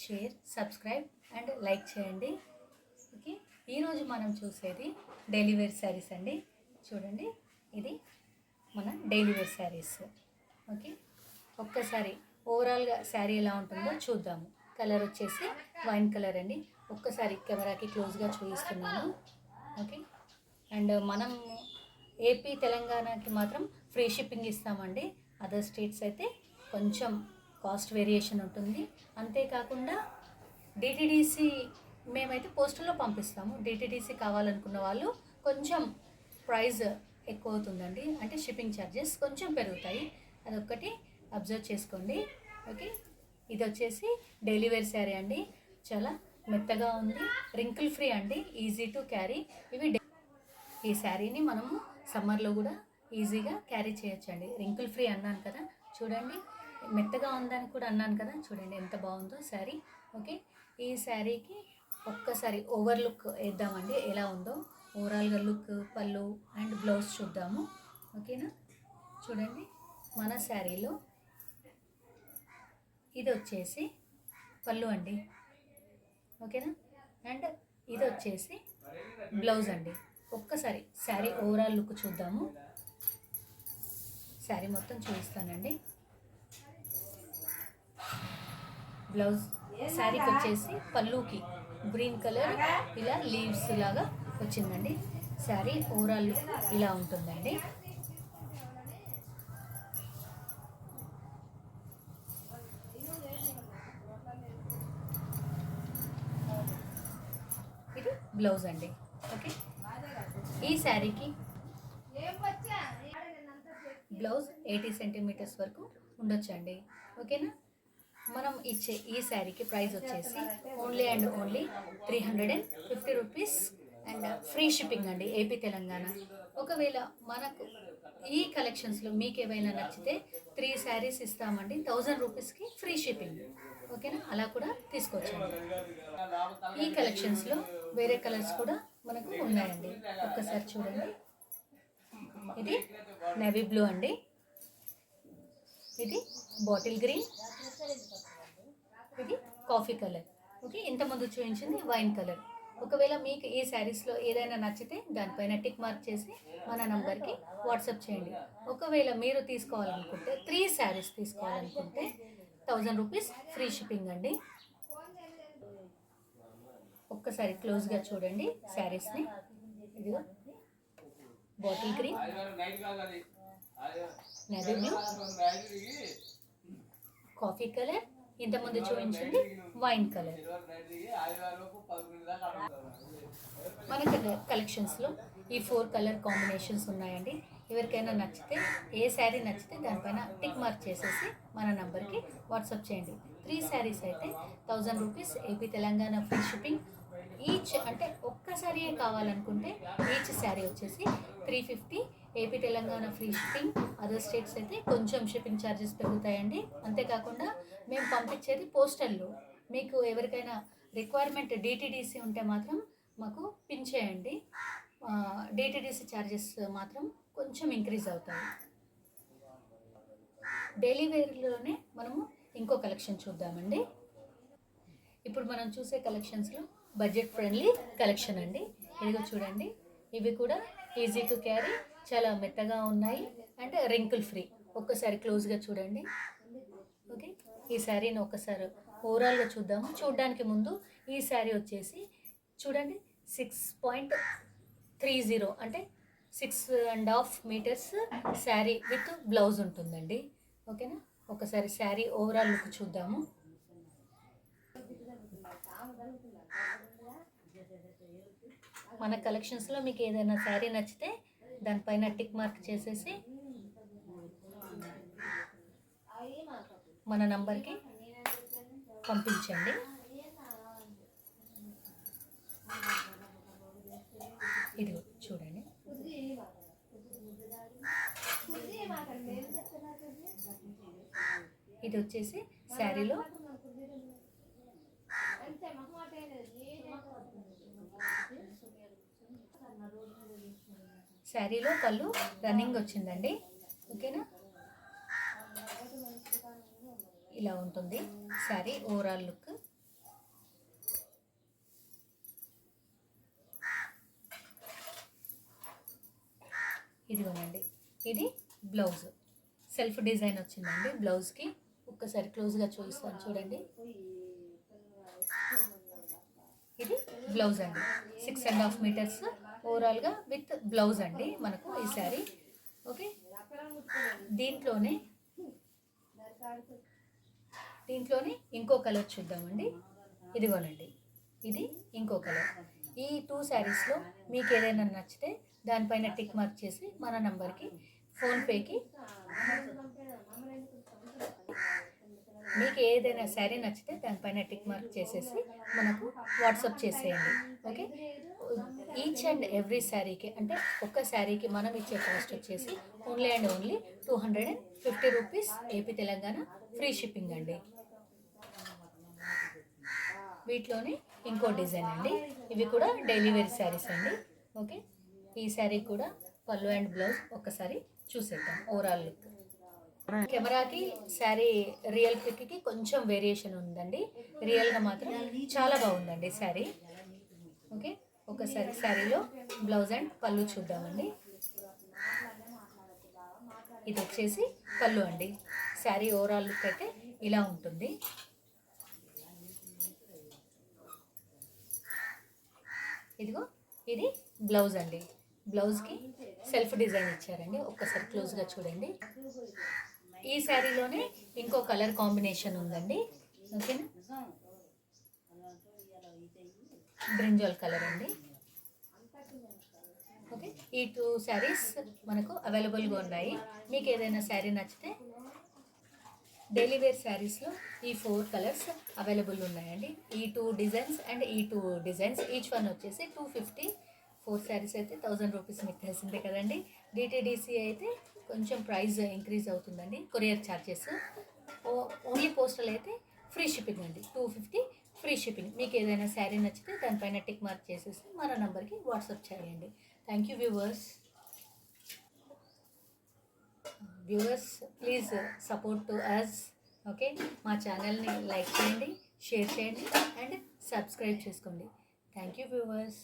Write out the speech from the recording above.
Share, subscribe and like చేయండి. Okay, ఈరోజు మనం చూసేది డైలీ వేర్ శారీస్ అండి. చూడండి, ఇది మన డైలీ వేర్ శారీస్. ఓకే, ఒక్కసారి ఓవరాల్గా శారీ ఎలా ఉంటుందో చూద్దాము. కలర్ వచ్చేసి వైన్ కలర్ అండి. ఒక్కసారి కెమెరాకి క్లోజ్గా చూపిస్తున్నాను. ఓకే, అండ్ మనం ఏపీ తెలంగాణకి మాత్రం ఫ్రీ షిప్పింగ్ ఇస్తామండి. అదర్ స్టేట్స్ అయితే కొంచెం కాస్ట్ వేరియేషన్ ఉంటుంది. అంతేకాకుండా డిటిడిసి మేమైతే పోస్టల్లో పంపిస్తాము. డిటిడిసి కావాలనుకున్న వాళ్ళు కొంచెం ప్రైస్ ఎక్కువ అవుతుందండి, అంటే షిప్పింగ్ ఛార్జెస్ కొంచెం పెరుగుతాయి. అదొక్కటి అబ్జర్వ్ చేసుకోండి. ఓకే, ఇది వచ్చేసి డైలీ వేర్ శారీ అండి. చాలా మెత్తగా ఉంది, రింకిల్ ఫ్రీ అండి, ఈజీ టు క్యారీ. ఈ శారీని మనము సమ్మర్లో కూడా ఈజీగా క్యారీ చేయొచ్చండి. రింకిల్ ఫ్రీ అన్నాను కదా, చూడండి మెత్తగా ఉందని కూడా అన్నాను కదా, చూడండి ఎంత బాగుందో శారీ. ఓకే, ఈ శారీకి ఒక్కసారి ఓవర్ లుక్ వేద్దామండి, ఎలా ఉందో ఓవరాల్గా లుక్, పళ్ళు అండ్ బ్లౌజ్ చూద్దాము. ఓకేనా, చూడండి మన శారీలో ఇది వచ్చేసి పళ్ళు అండి. ఓకేనా, అండ్ ఇది వచ్చేసి బ్లౌజ్ అండి. ఒక్కసారి శారీ ఓవరాల్ లుక్ చూద్దాము. శారీ మొత్తం చూపిస్తానండి. బ్లౌజ్ శారీకి వచ్చేసి పళ్ళుకి గ్రీన్ కలర్ ఇలా లీవ్స్ లాగా వచ్చిందండి. శారీ ఓవరాల్ లుక్ ఇలా ఉంటుందండి. ఇది బ్లౌజ్ అండి. ఓకే, ఈ శారీకి బ్లౌజ్ 80 సెంటీమీటర్స్ వరకు ఉండొచ్చండి. ఓకేనా, మనం ఇచ్చే ఈ శారీకి ప్రైస్ వచ్చేసి only and only 350 rupees and free shipping అండి, ఏపీ తెలంగాణ. ఒకవేళ మనకు ఈ కలెక్షన్స్లో మీకు ఏవైనా నచ్చితే 3 శారీస్ ఇస్తామండి, 1000 రూపీస్కి ఫ్రీ షిప్పింగ్. ఓకేనా, అలా కూడా తీసుకోవచ్చండి. ఈ కలెక్షన్స్లో వేరే కలర్స్ కూడా మనకు ఉన్నాయండి. ఒక్కసారి చూడండి, ఇది నేవీ బ్లూ అండి, ఇది బాటిల్ గ్రీన్, ఇది కాఫీ కలర్. ఓకే, ఇంతకుముందు చూపించింది వైన్ కలర్. ఒకవేళ మీకు ఈ శారీస్లో ఏదైనా నచ్చితే దానిపైన టిక్ మార్క్ చేసి మన నంబర్కి వాట్సాప్ చేయండి. ఒకవేళ మీరు తీసుకోవాలనుకుంటే 3 శారీస్ తీసుకోవాలనుకుంటే 1000 రూపీస్ ఫ్రీ షిప్పింగ్ అండి. ఒక్కసారి క్లోజ్గా చూడండి శారీస్ని. ఇదిగో bottle green, navy blue, coffee colour, ఇంతకుముందు చూపించింది వైన్ కలర్. మన కలెక్షన్స్లో ఈ 4 కలర్ కాంబినేషన్స్ ఉన్నాయండి. ఎవరికైనా నచ్చితే, ఏ శారీ నచ్చితే దానిపైన టిక్ మార్క్ చేసేసి మన నంబర్కి వాట్సాప్ చేయండి. 3 శారీస్ అయితే 1000 rupees AP Telangana free shipping. Each అంటే ఒక్కసారి కావాలనుకుంటే ఈచ్ శారీ వచ్చేసి 350 AP Telangana free shipping. Other states అయితే కొంచెం షిప్పింగ్ ఛార్జెస్ పెరుగుతాయండి. అంతేకాకుండా మేము పంపించేది పోస్టల్లో. మీకు ఎవరికైనా రిక్వైర్మెంట్ డిటిడిసి ఉంటే మాత్రం మాకు పిన్ చేయండి. డిటిడిసి ఛార్జెస్ మాత్రం కొంచెం ఇంక్రీజ్ అవుతాయి. డైలీ వేర్లోనే మనము ఇంకో కలెక్షన్ చూద్దామండి. ఇప్పుడు మనం చూసే కలెక్షన్స్లో బడ్జెట్ ఫ్రెండ్లీ కలెక్షన్ అండి. ఇదిగో చూడండి, ఇవి కూడా ఈజీ టు క్యారీ, చాలా మెత్తగా ఉన్నాయి అండ్ రింకిల్ ఫ్రీ. ఒక్కసారి క్లోజ్గా చూడండి. ఓకే, ఈ శారీని ఒక్కసారి ఓవరాల్గా చూద్దాము. చూడడానికి ముందు ఈ శారీ వచ్చేసి చూడండి 6.30 అంటే 6.5 మీటర్స్ శారీ విత్ బ్లౌజ్ ఉంటుందండి. ఓకేనా, ఒకసారి శారీ ఓవరాల్ లుక్ చూద్దాము. మన కలెక్షన్స్లో మీకు ఏదైనా శారీ నచ్చితే దానిపైన టిక్ మార్క్ చేసేసి మన నంబర్కి పంపించండి. ఇది చూడండి, ఇది వచ్చేసి శారీలో పళ్ళు రన్నింగ్ వచ్చిందండి. ఓకేనా, ఇలా ఉంటుంది శారీ ఓవరాల్ లుక్. ఇదిగోనండి, ఇది బ్లౌజ్ సెల్ఫ్ డిజైన్ వచ్చిందండి. బ్లౌజ్కి ఒక్కసారి క్లోజ్గా చూపిస్తాను చూడండి. ఇది బ్లౌజ్ అండి, 6.5 మీటర్స్ ఓవరాల్గా విత్ బ్లౌజ్ అండి మనకు ఈ శారీ. ఓకే, దీంట్లోనే ఇంకో కలర్ చూద్దామండి. ఇదిగోనండి, ఇది ఇంకో కలర్. ఈ 2 శారీస్లో మీకు ఏదైనా నచ్చితే దానిపైన టిక్ మార్క్ చేసి మన నంబర్కి ఫోన్పేకి మీకు ఏదైనా శారీ నచ్చితే దానిపైన టిక్ మార్క్ చేసేసి మనకు వాట్సాప్ చేసేయండి. ఓకే, ఈచ్ అండ్ ఎవ్రీ శారీకి అంటే ఒక్క శారీకి మనం ఇచ్చే కాస్ట్ వచ్చేసి only and only 250 rupees, AP Telangana free shipping అండి. వీటిలోనే ఇంకో డిజైన్ అండి, ఇవి కూడా డైలీ వేర్ శారీస్ అండి. ఓకే, ఈ శారీ కూడా పళ్ళు అండ్ బ్లౌజ్ ఒక్కసారి చూసేద్దాం ఓవరాల్ లుక్. కెమెరాకి శారీ రియల్ పిక్కి కొంచెం వేరియేషన్ ఉందండి, రియల్గా మాత్రం చాలా బాగుందండి శారీ. ఓకే, ఒకసారి శారీలో బ్లౌజ్ అండ్ పళ్ళు చూద్దామండి. ఇది వచ్చేసి పళ్ళు అండి. శారీ ఓవరాల్ లుక్ అయితే ఇలా ఉంటుంది. ఇదిగో ఇది బ్లౌజ్ అండి. బ్లౌజ్కి సెల్ఫ్ డిజైన్ ఇచ్చారండి, ఒక్కసారి క్లోజ్గా చూడండి. ఈ శారీలోనే ఇంకో కలర్ కాంబినేషన్ ఉందండి. ఓకేనా, బ్రింజాల్ కలర్ అండి. ఓకే, ఈ 2 శారీస్ మనకు అవైలబుల్గా ఉన్నాయి. మీకు ఏదైనా శారీ నచ్చితే డైలీ వేర్ శారీస్లో ఈ 4 కలర్స్ అవైలబుల్ ఉన్నాయండి. ఈ 2 డిజైన్స్ అండ్ ఈ 2 డిజైన్స్ ఈచ్ వన్ వచ్చేసి 250. 4 శారీస్ అయితే 1000 రూపీస్ మీకు తెలిసిందే కదండి. డిటీడీసీ అయితే కొంచెం ప్రైస్ ఇంక్రీజ్ అవుతుందండి, కొరియర్ ఛార్జెస్. ఓన్లీ పోస్టల్ అయితే ఫ్రీ షిప్పింగ్ అండి, 250 ఫ్రీ షిప్పింగ్. మీకు ఏదైనా శారీ నచ్చితే దానిపైన టిక్ మార్క్ చేసేసి మన నంబర్కి వాట్సాప్ చేయండి. Thank you viewers. Please support to us. Okay, మా ఛానల్ని లైక్ చేయండి, షేర్ చేయండి అండ్ సబ్స్క్రైబ్ చేసుకోండి. Thank you viewers.